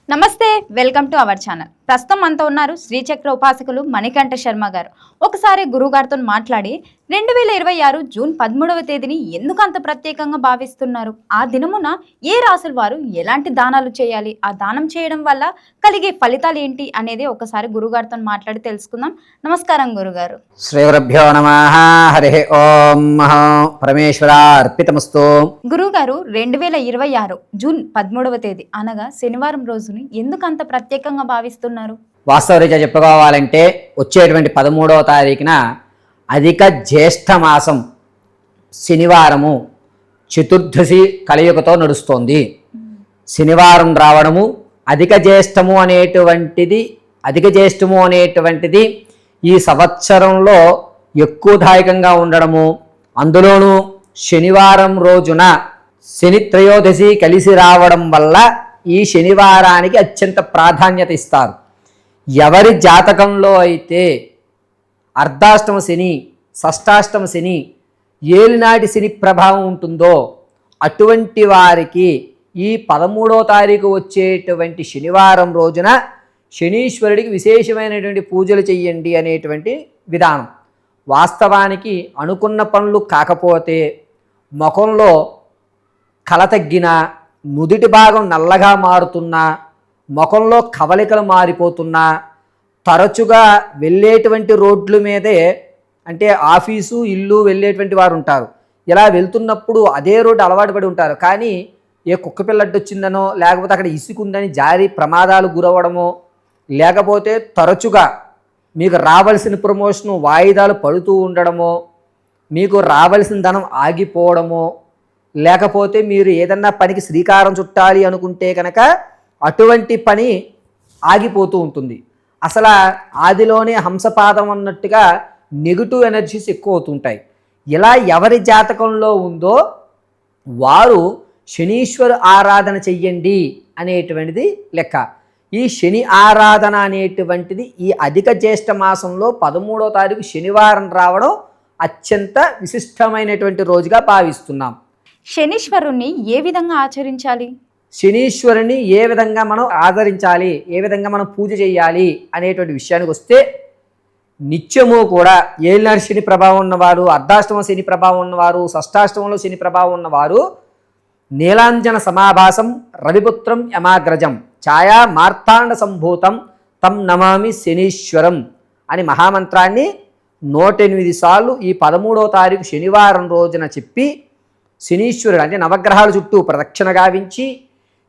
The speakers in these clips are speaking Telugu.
నమస్తే, వెల్కమ్ టు అవర్ ఛానల్. ప్రస్తుతం మనతో ఉన్నారు శ్రీచక్ర ఉపాసకులు మణికంఠ శర్మ గారు. ఒకసారి గురుగారితో మాట్లాడి 2026 జూన్ 13వ తేదీని ఎందుకు అంత ప్రత్యేకంగా భావిస్తున్నారు, ఆ దినమున ఏ రాసుల వారు ఎలాంటి దానాలు చేయాలి, ఆ దానం చేయడం వల్ల కలిగే ఫలితాలు ఏంటి అనేది ఒకసారి గురుగారితో మాట్లాడి తెలుసుకుందాం. నమస్కారం గురుగారు. శ్రీ గురుభ్యో నమః. హరి ఓం పరమేశ్వరార్పితమస్తు. గురుగారు, 2026 జూన్ 13వ తేదీ అనగా శనివారం రోజుని ఎందుకు అంత ప్రత్యేకంగా భావిస్తున్నారు? వాస్తవరీత్యా చెప్పుకోవాలంటే వచ్చేటువంటి 13వ తారీఖున అధిక జ్యేష్ఠ మాసం శనివారము చతుర్దశి కలియుగతో నడుస్తోంది. శనివారం రావడము అధిక జ్యేష్ఠము అనేటువంటిది ఈ సంవత్సరంలో ఎక్కువదాయకంగా ఉండడము, అందులోనూ శనివారం రోజున శని త్రయోదశి కలిసి రావడం వల్ల ఈ శనివారానికి అత్యంత ప్రాధాన్యత ఇస్తారు. ఎవరి జాతకంలో అయితే అర్ధాష్టమ శని, షష్టాష్టమ శని, ఏలినాటి శని ప్రభావం ఉంటుందో అటువంటి వారికి ఈ 13వ తారీఖు వచ్చేటువంటి శనివారం రోజున శనీశ్వరుడికి విశేషమైనటువంటి పూజలు చెయ్యండి అనేటువంటి విధానం. వాస్తవానికి అనుకున్న పనులు కాకపోతే, ముఖంలో కళ తగ్గినా, నుదుటి భాగం నల్లగా మారుతున్నా, ముఖంలో కవలికలు మారిపోతున్నా, తరచుగా వెళ్ళేటువంటి రోడ్ల మీదే, అంటే ఆఫీసు ఇల్లు వెళ్ళేటువంటి వారు ఉంటారు. ఇలా వెళ్తున్నప్పుడు అదే రోడ్డు అలవాటు పడి ఉంటారు, కానీ ఏ కుక్క పిల్లడ్డు వచ్చిందనో, లేకపోతే అక్కడ ఇసుకుందని జారి ప్రమాదాలు గురవడమో, లేకపోతే తరచుగా మీకు రావాల్సిన ప్రమోషను వాయిదాలు పడుతూ ఉండడమో, మీకు రావాల్సిన ధనం ఆగిపోవడమో, లేకపోతే మీరు ఏదన్నా పనికి శ్రీకారం చుట్టాలి అనుకుంటే కనుక అటువంటి పని ఆగిపోతూ ఉంటుంది. అసలు ఆదిలోనే హంసపాదం అన్నట్టుగా నెగిటివ్ ఎనర్జీస్ ఎక్కువ అవుతుంటాయి. ఇలా ఎవరి జాతకంలో ఉందో వారు శనీశ్వరు ఆరాధన చెయ్యండి అనేటువంటిది లెక్క. ఈ శని ఆరాధన అనేటువంటిది ఈ అధిక జ్యేష్ఠ మాసంలో 13వ తారీఖు శనివారం రావడం అత్యంత విశిష్టమైనటువంటి రోజుగా భావిస్తున్నాం. శనీశ్వరుణ్ణి ఏ విధంగా ఆచరించాలి? శనీశ్వరుని ఏ విధంగా మనం ఆదరించాలి, ఏ విధంగా మనం పూజ చేయాలి అనేటువంటి విషయానికి వస్తే, నిత్యము కూడా ఏలినాటి శని ప్రభావం ఉన్నవారు, అర్ధాష్టమ శని ప్రభావం ఉన్నవారు, షష్టాష్టమంలో శని ప్రభావం ఉన్నవారు నీలాంజన సమాభాసం రవిపుత్రం యమాగ్రజం ఛాయా మార్తాండ సంభూతం తం నమామి శనీశ్వరం అని మహామంత్రాన్ని 108 సార్లు ఈ 13వ తారీఖు శనివారం రోజున చెప్పి, శనీశ్వరుడు అంటే నవగ్రహాల చుట్టూ ప్రదక్షిణ గావించి,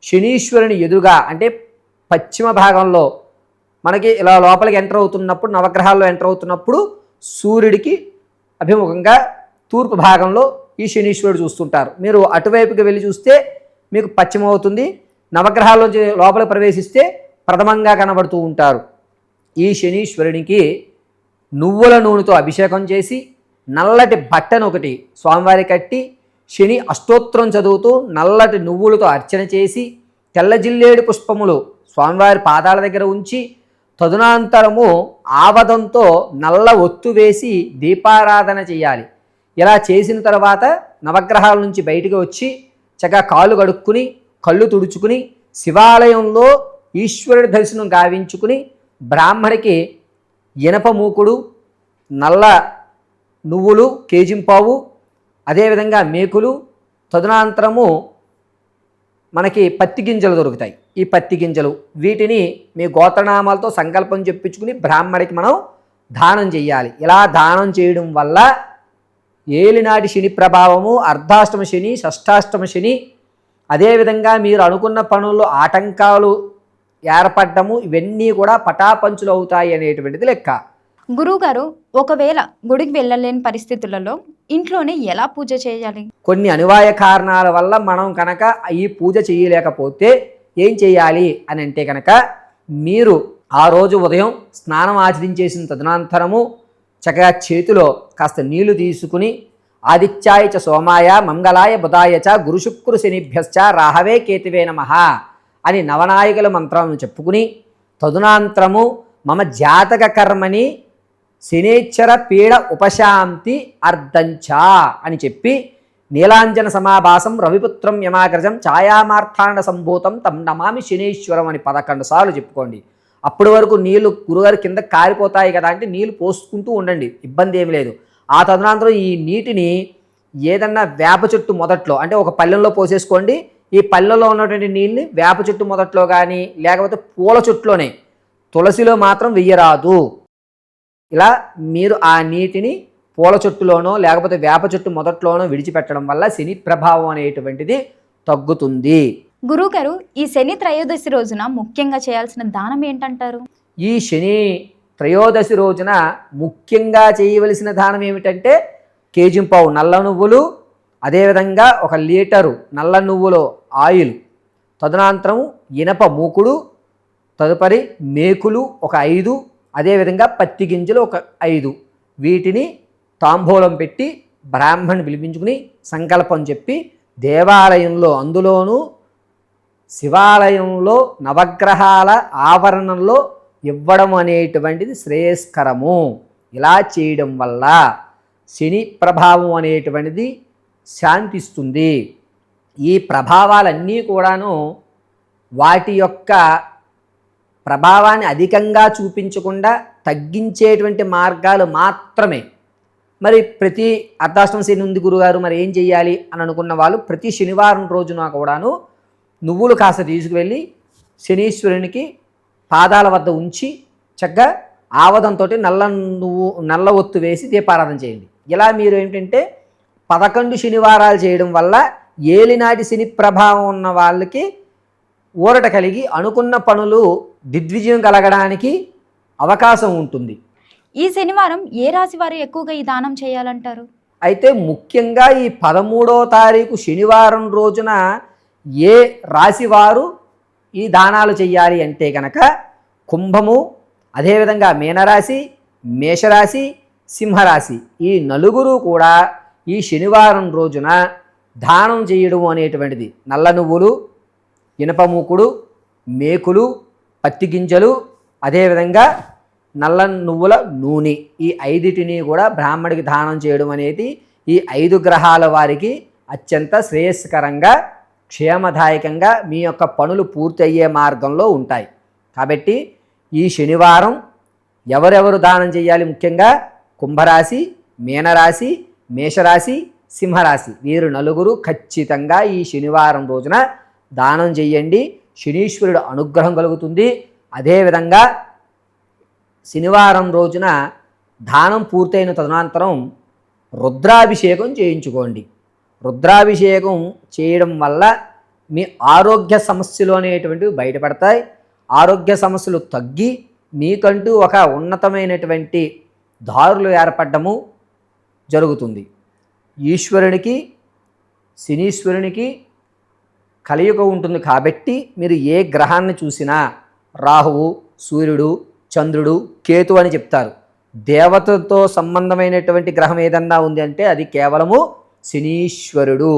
శనీశ్వరుని ఎదురుగా అంటే పశ్చిమ భాగంలో మనకి ఇలా లోపలికి ఎంటర్ అవుతున్నప్పుడు, నవగ్రహాల్లో ఎంటర్ అవుతున్నప్పుడు సూర్యుడికి అభిముఖంగా తూర్పు భాగంలో ఈ శనీశ్వరుడు చూస్తుంటారు. మీరు అటువైపుకి వెళ్ళి చూస్తే మీకు పశ్చిమ అవుతుంది, నవగ్రహాల్లోంచి లోపలికి ప్రవేశిస్తే ప్రథమంగా కనబడుతూ ఉంటారు. ఈ శనీశ్వరునికి నువ్వుల నూనెతో అభిషేకం చేసి, నల్లటి బట్టను ఒకటి స్వామివారి కట్టి, శని అష్టోత్తరం చదువుతూ నల్లటి నువ్వులతో అర్చన చేసి, తెల్ల జిల్లేడు పుష్పములు స్వామివారి పాదాల దగ్గర ఉంచి, తదునంతరము ఆవదంతో నల్ల ఒత్తు వేసి దీపారాధన చేయాలి. ఇలా చేసిన తర్వాత నవగ్రహాల నుంచి బయటికి వచ్చి చక్కగా కాళ్ళు కడుక్కుని, కళ్ళు తుడుచుకుని, శివాలయంలో ఈశ్వరుడి దర్శనం గావించుకుని, బ్రాహ్మడికి ఇనప మూకుడు, నల్ల నువ్వులు కేజింపావు, అదేవిధంగా మేకులు, తదనంతరము మనకి పత్తి గింజలు దొరుకుతాయి. ఈ పత్తి గింజలు వీటిని మీ గోత్రనామాలతో సంకల్పం చెప్పించుకుని బ్రాహ్మడికి మనం దానం చేయాలి. ఇలా దానం చేయడం వల్ల ఏలినాటి శని ప్రభావము, అర్ధాష్టమ శని, షష్టాష్టమ శని, అదేవిధంగా మీరు అనుకున్న పనుల్లో ఆటంకాలు ఏర్పడము, ఇవన్నీ కూడా పటాపంచులు అవుతాయి అనేటువంటిది లెక్క. గురువుగారు, ఒకవేళ గుడికి వెళ్ళలేని పరిస్థితులలో ఇంట్లోనే ఎలా పూజ చేయాలి? కొన్ని అనివార్య కారణాల వల్ల మనం కనుక ఈ పూజ చేయలేకపోతే ఏం చేయాలి అని అంటే కనుక, మీరు ఆ రోజు ఉదయం స్నానం ఆచరించేసిన తదనంతరము చక్కగా చేతిలో కాస్త నీళ్లు తీసుకుని, ఆదిత్యాయ చ సోమాయ మంగళాయ బుధాయ చ గురుశుక్రు శనిభ్యశ్చ రాహవే కేతువే నమః అని నవనాయకుల మంత్రాలను చెప్పుకుని, తదునంతరము మమ జాతక కర్మని శనేశ్వర పీడ ఉపశాంతి అర్ధంచ అని చెప్పి నీలాంజన సమాభాసం రవిపుత్రం యమాగ్రజం ఛాయామార్థాండ సంభూతం తం నమామి శనీశ్వరం అని 11 సార్లు చెప్పుకోండి. అప్పటి వరకు నీళ్లు గురుగారు కింద కారిపోతాయి కదా అంటే నీళ్లు పోసుకుంటూ ఉండండి, ఇబ్బంది ఏమి లేదు. ఆ తదనంతరం ఈ నీటిని ఏదన్నా వేప చెట్టు మొదట్లో అంటే ఒక పళ్ళెంలో పోసేసుకోండి. ఈ పళ్ళెంలో ఉన్నటువంటి నీళ్ళని వేప చెట్టు మొదట్లో కానీ లేకపోతే పూల చెట్టులోనే, తులసిలో మాత్రం వెయ్యరాదు. ఇలా మీరు ఆ నీటిని పూల చెట్టులోనో లేకపోతే వేప చెట్టు మొదట్లోనో విడిచిపెట్టడం వల్ల శని ప్రభావం అనేటువంటిది తగ్గుతుంది. గురువుగారు, ఈ శని త్రయోదశి రోజున ముఖ్యంగా చేయాల్సిన దానం ఏంటంటారు? ఈ శని త్రయోదశి రోజున ముఖ్యంగా చేయవలసిన దానం ఏమిటంటే కేజింపావు నల్ల నువ్వులు, అదేవిధంగా 1 లీటరు నల్ల నువ్వుల ఆయిల్, తదనంతరం ఇనప మూకుడు, తదుపరి మేకులు 5, అదేవిధంగా పత్తి గింజలు 5, వీటిని తాంబూలం పెట్టి బ్రాహ్మణ్ణి పిలిపించుకుని సంకల్పం చెప్పి దేవాలయంలో, అందులోనూ శివాలయంలో నవగ్రహాల ఆవరణంలో ఇవ్వడం అనేటువంటిది శ్రేయస్కరము. ఇలా చేయడం వల్ల శని ప్రభావం అనేటువంటిది శాంతిస్తుంది. ఈ ప్రభావాలన్నీ కూడాను వాటి యొక్క ప్రభావాన్ని అధికంగా చూపించకుండా తగ్గించేటువంటి మార్గాలు మాత్రమే. మరి ప్రతి అర్ధాష్టమ శని ఉంది గురుగారు, మరి ఏం చేయాలి అని అనుకున్న వాళ్ళు ప్రతి శనివారం రోజున కూడాను నువ్వులు కాస్త తీసుకువెళ్ళి శనీశ్వరునికి పాదాల వద్ద ఉంచి చక్కగా ఆవదంతో నల్ల ఒత్తు వేసి దీపారాధన చేయండి. ఇలా మీరు ఏంటంటే 11 శనివారాలు చేయడం వల్ల ఏలినాటి శని ప్రభావం ఉన్న వాళ్ళకి ఊరట కలిగి అనుకున్న పనులు దిగ్విజయం కలగడానికి అవకాశం ఉంటుంది. ఈ శనివారం ఏ రాశి వారు ఎక్కువగా ఈ దానం చేయాలంటారు? అయితే ముఖ్యంగా ఈ 13వ తారీఖు శనివారం రోజున ఏ రాశి వారు ఈ దానాలు చేయాలి అంటే కనుక కుంభము, అదేవిధంగా మీనరాశి, మేషరాశి, సింహరాశి ఈ నలుగురు కూడా ఈ శనివారం రోజున దానం చేయడం అనేటువంటిది నల్ల నువ్వులు, ఇనపమూకుడు, మేకులు, పత్తి గింజలు, అదేవిధంగా నల్ల నువ్వుల నూనె ఈ 5టిని కూడా బ్రాహ్మడికి దానం చేయడం అనేది ఈ 5 గ్రహాల వారికి అత్యంత శ్రేయస్కరంగా, క్షేమదాయకంగా మీ యొక్క పనులు పూర్తి అయ్యే మార్గంలో ఉంటాయి. కాబట్టి ఈ శనివారం ఎవరెవరు దానం చేయాలి? ముఖ్యంగా కుంభరాశి, మీనరాశి, మేషరాశి, సింహరాశి వీరు నలుగురు ఖచ్చితంగా ఈ శనివారం రోజున దానం చేయండి. శనీశ్వరుడు అనుగ్రహం కలుగుతుంది. అదేవిధంగా శనివారం రోజున దానం పూర్తయిన తదనంతరం రుద్రాభిషేకం చేయించుకోండి. రుద్రాభిషేకం చేయడం వల్ల మీ ఆరోగ్య సమస్యలు అనేటువంటివి బయటపడతాయి. ఆరోగ్య సమస్యలు తగ్గి మీకంటూ ఒక ఉన్నతమైనటువంటి దారులు ఏర్పడము జరుగుతుంది. ఈశ్వరునికి శనీశ్వరునికి కలయిక ఉంటుంది. కాబట్టి మీరు ఏ గ్రహాన్ని చూసినా రాహువు, సూర్యుడు, చంద్రుడు, కేతు అని చెప్తారు. దేవతతో సంబంధమైనటువంటి గ్రహం ఏదన్నా ఉంది అంటే అది కేవలము శనీశ్వరుడు.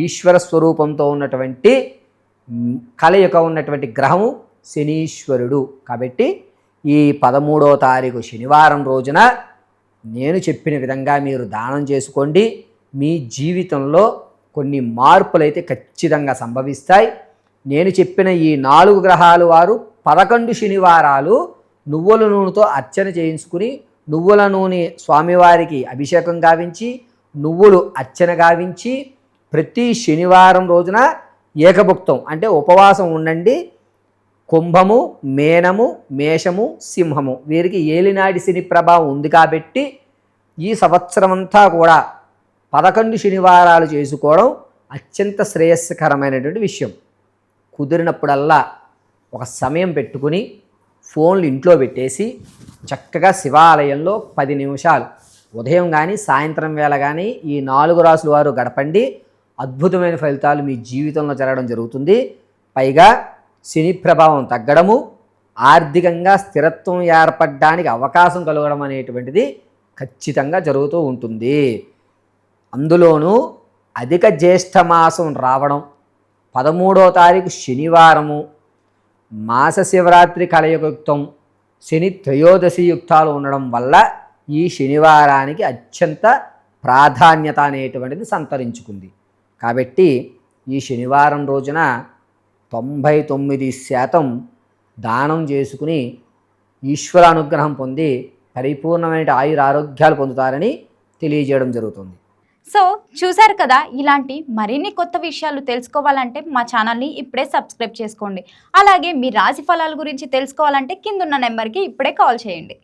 ఈశ్వర స్వరూపంతో ఉన్నటువంటి కలయిక ఉన్నటువంటి గ్రహము శనీశ్వరుడు. కాబట్టి ఈ 13వ తారీఖు శనివారం రోజున నేను చెప్పిన విధంగా మీరు దానం చేసుకోండి. మీ జీవితంలో కొన్ని మార్పులైతే ఖచ్చితంగా సంభవిస్తాయి. నేను చెప్పిన ఈ 4 గ్రహాలు వారు 11 శనివారాలు నువ్వుల నూనెతో అర్చన చేయించుకుని నువ్వుల నూనె స్వామివారికి అభిషేకం గావించి నువ్వులు అర్చన గావించి ప్రతి శనివారం రోజున ఏకభుక్తం అంటే ఉపవాసం ఉండండి. కుంభము, మేనము, మేషము, సింహము వీరికి ఏలినాటి శని ప్రభావం ఉంది కాబట్టి ఈ సంవత్సరం అంతా కూడా 11 శనివారాలు చేసుకోవడం అత్యంత శ్రేయస్కరమైనటువంటి విషయం. కుదిరినప్పుడల్లా ఒక సమయం పెట్టుకుని ఫోన్లు ఇంట్లో పెట్టేసి చక్కగా శివాలయంలో 10 నిమిషాలు ఉదయం కానీ సాయంత్రం వేళ కానీ ఈ 4 రాసుల వారు గడపండి. అద్భుతమైన ఫలితాలు మీ జీవితంలో జరగడం జరుగుతుంది. పైగా శని ప్రభావం తగ్గడము, ఆర్థికంగా స్థిరత్వం ఏర్పడడానికి అవకాశం కలగడం అనేటువంటిది ఖచ్చితంగా జరుగుతూ ఉంటుంది. అందులోనూ అధిక జ్యేష్ఠ మాసం రావడం, 13వ తారీఖు శనివారము, మాస శివరాత్రి కలయుక్తం, శని త్రయోదశి యుక్తాలు ఉండడం వల్ల ఈ శనివారానికి అత్యంత ప్రాధాన్యత అనేటువంటిది సంతరించుకుంది. కాబట్టి ఈ శనివారం రోజున 99% దానం చేసుకుని ఈశ్వర అనుగ్రహం పొంది పరిపూర్ణమైన ఆయురారోగ్యాలు పొందుతారని తెలియజేయడం జరుగుతుంది. సో చూసారు కదా, ఇలాంటి మరిన్ని కొత్త విషయాలు తెలుసుకోవాలంటే మా ఛానల్ని ఇప్పుడే సబ్స్క్రైబ్ చేసుకోండి. అలాగే మీ రాశి ఫలాల గురించి తెలుసుకోవాలంటే కిందున్న నెంబర్కి ఇప్పుడే కాల్ చేయండి.